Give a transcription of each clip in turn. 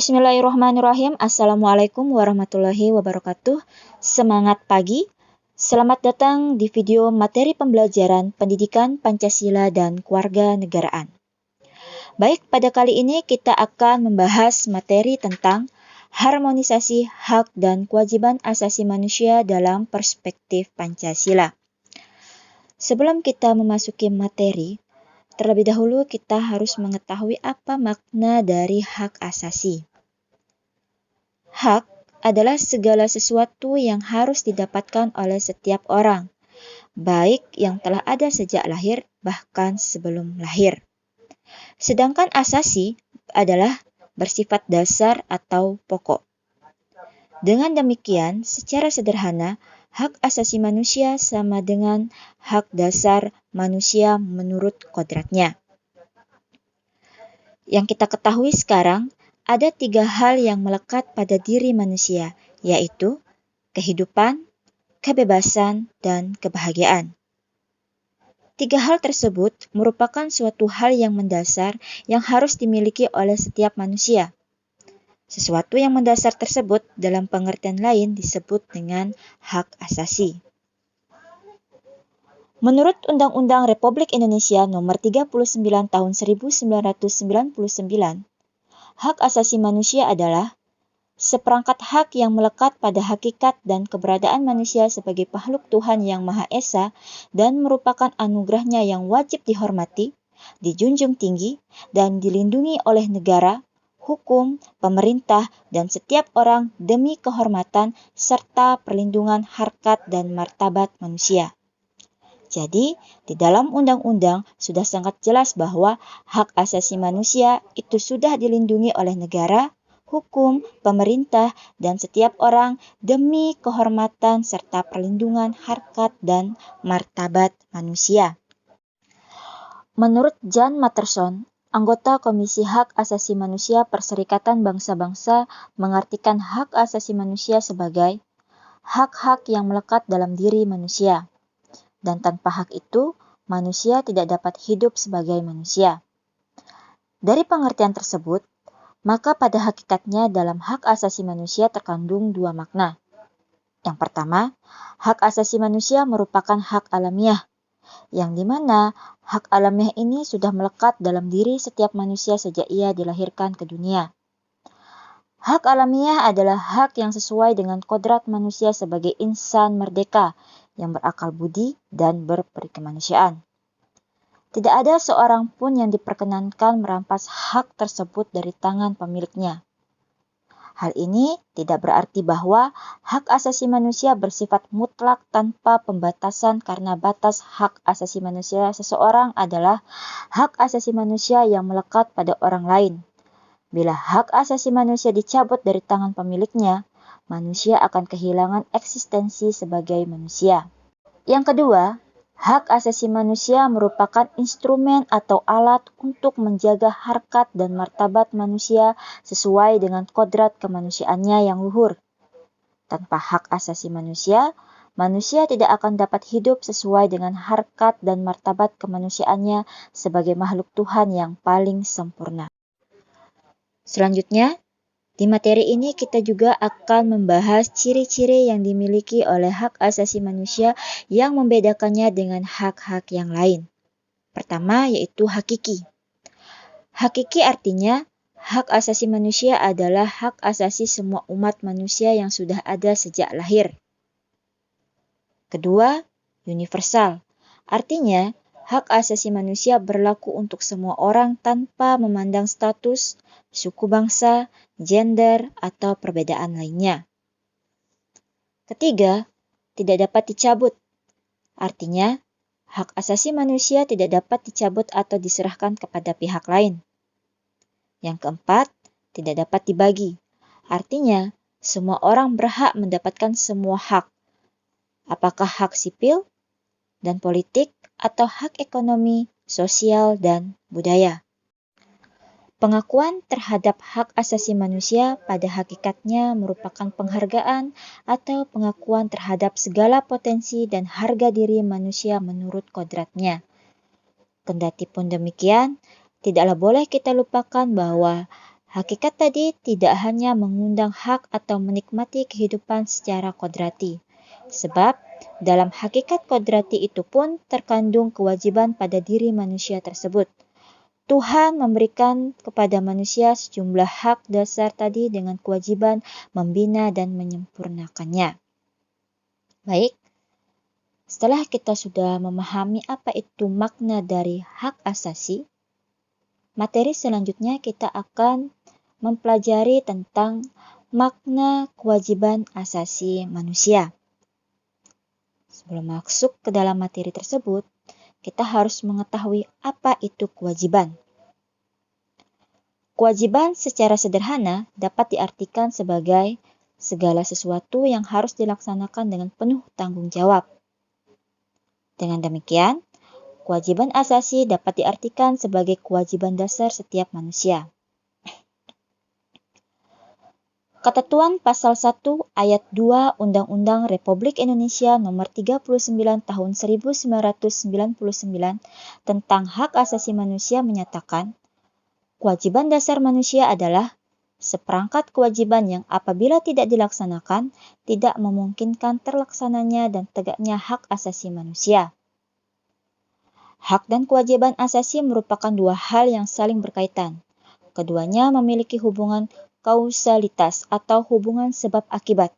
Bismillahirrahmanirrahim. Assalamualaikum warahmatullahi wabarakatuh. Semangat pagi. Selamat datang di video materi pembelajaran pendidikan Pancasila dan Kewarganegaraan. Baik, pada kali ini kita akan membahas materi tentang harmonisasi hak dan kewajiban asasi manusia dalam perspektif Pancasila. Sebelum kita memasuki materi, terlebih dahulu kita harus mengetahui apa makna dari hak asasi. Hak adalah segala sesuatu yang harus didapatkan oleh setiap orang, baik yang telah ada sejak lahir bahkan sebelum lahir. Sedangkan asasi adalah bersifat dasar atau pokok. Dengan demikian, secara sederhana, hak asasi manusia sama dengan hak dasar manusia menurut kodratnya. Yang kita ketahui sekarang, ada 3 hal yang melekat pada diri manusia, yaitu kehidupan, kebebasan, dan kebahagiaan. 3 hal tersebut merupakan suatu hal yang mendasar yang harus dimiliki oleh setiap manusia. Sesuatu yang mendasar tersebut dalam pengertian lain disebut dengan hak asasi. Menurut Undang-Undang Republik Indonesia Nomor 39 Tahun 1999, hak asasi manusia adalah seperangkat hak yang melekat pada hakikat dan keberadaan manusia sebagai makhluk Tuhan yang Maha Esa dan merupakan anugerahnya yang wajib dihormati, dijunjung tinggi, dan dilindungi oleh negara, hukum, pemerintah, dan setiap orang demi kehormatan serta perlindungan harkat dan martabat manusia. Jadi, di dalam undang-undang sudah sangat jelas bahwa hak asasi manusia itu sudah dilindungi oleh negara, hukum, pemerintah, dan setiap orang demi kehormatan serta perlindungan harkat dan martabat manusia. Menurut Jan Matterson, anggota Komisi Hak Asasi Manusia Perserikatan Bangsa-Bangsa mengartikan hak asasi manusia sebagai hak-hak yang melekat dalam diri manusia. Dan tanpa hak itu, manusia tidak dapat hidup sebagai manusia. Dari pengertian tersebut, maka pada hakikatnya dalam hak asasi manusia terkandung 2 makna. Yang pertama, hak asasi manusia merupakan hak alamiah, yang dimana hak alamiah ini sudah melekat dalam diri setiap manusia sejak ia dilahirkan ke dunia. Hak alamiah adalah hak yang sesuai dengan kodrat manusia sebagai insan merdeka yang berakal budi dan berperikemanusiaan. Tidak ada seorang pun yang diperkenankan merampas hak tersebut dari tangan pemiliknya. Hal ini tidak berarti bahwa hak asasi manusia bersifat mutlak tanpa pembatasan karena batas hak asasi manusia seseorang adalah hak asasi manusia yang melekat pada orang lain. Bila hak asasi manusia dicabut dari tangan pemiliknya, manusia akan kehilangan eksistensi sebagai manusia. Yang kedua, hak asasi manusia merupakan instrumen atau alat untuk menjaga harkat dan martabat manusia sesuai dengan kodrat kemanusiaannya yang luhur. Tanpa hak asasi manusia, manusia tidak akan dapat hidup sesuai dengan harkat dan martabat kemanusiaannya sebagai makhluk Tuhan yang paling sempurna. Selanjutnya, di materi ini kita juga akan membahas ciri-ciri yang dimiliki oleh hak asasi manusia yang membedakannya dengan hak-hak yang lain. Pertama yaitu hakiki. Hakiki artinya hak asasi manusia adalah hak asasi semua umat manusia yang sudah ada sejak lahir. Kedua, universal. Artinya hak asasi manusia berlaku untuk semua orang tanpa memandang status, suku bangsa, gender, atau perbedaan lainnya. Ketiga, tidak dapat dicabut. Artinya, hak asasi manusia tidak dapat dicabut atau diserahkan kepada pihak lain. Yang keempat, tidak dapat dibagi. Artinya, semua orang berhak mendapatkan semua hak. Apakah hak sipil dan politik atau hak ekonomi, sosial, dan budaya. Pengakuan terhadap hak asasi manusia pada hakikatnya merupakan penghargaan atau pengakuan terhadap segala potensi dan harga diri manusia menurut kodratnya. Kendati pun demikian, tidaklah boleh kita lupakan bahwa Hakikat tadi tidak hanya mengundang hak atau menikmati kehidupan secara kodrati, sebab dalam hakikat kodrati itu pun terkandung kewajiban pada diri manusia tersebut. Tuhan memberikan kepada manusia sejumlah hak dasar tadi dengan kewajiban membina dan menyempurnakannya. Baik, setelah kita sudah memahami apa itu makna dari hak asasi, materi selanjutnya kita akan mempelajari tentang makna kewajiban asasi manusia. Sebelum masuk ke dalam materi tersebut, kita harus mengetahui apa itu kewajiban. Kewajiban secara sederhana dapat diartikan sebagai segala sesuatu yang harus dilaksanakan dengan penuh tanggung jawab. Dengan demikian, kewajiban asasi dapat diartikan sebagai kewajiban dasar setiap manusia. Ketentuan Pasal 1 Ayat 2 Undang-Undang Republik Indonesia Nomor 39 Tahun 1999 tentang Hak Asasi Manusia menyatakan, kewajiban dasar manusia adalah seperangkat kewajiban yang apabila tidak dilaksanakan, tidak memungkinkan terlaksananya dan tegaknya hak asasi manusia. Hak dan kewajiban asasi merupakan dua hal yang saling berkaitan. Keduanya memiliki hubungan kausalitas atau hubungan sebab akibat.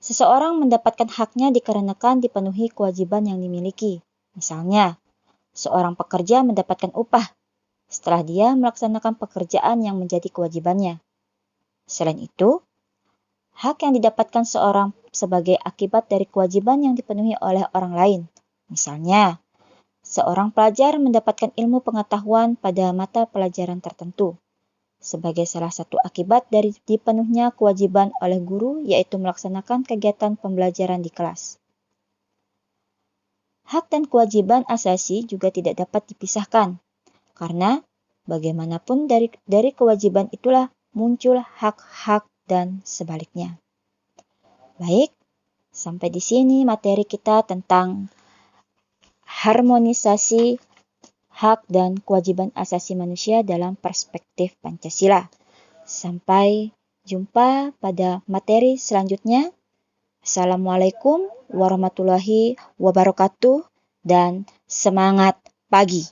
Seseorang mendapatkan haknya dikarenakan dipenuhi kewajiban yang dimiliki. Misalnya, seorang pekerja mendapatkan upah setelah dia melaksanakan pekerjaan yang menjadi kewajibannya. Selain itu, hak yang didapatkan seorang sebagai akibat dari kewajiban yang dipenuhi oleh orang lain. Misalnya, seorang pelajar mendapatkan ilmu pengetahuan pada mata pelajaran tertentu sebagai salah satu akibat dari dipenuhnya kewajiban oleh guru, yaitu melaksanakan kegiatan pembelajaran di kelas. Hak dan kewajiban asasi juga tidak dapat dipisahkan, karena bagaimanapun dari kewajiban itulah muncul hak-hak dan sebaliknya. Baik, sampai di sini materi kita tentang harmonisasi hak dan kewajiban asasi manusia dalam perspektif Pancasila. Sampai jumpa pada materi selanjutnya. Assalamualaikum warahmatullahi wabarakatuh dan semangat pagi.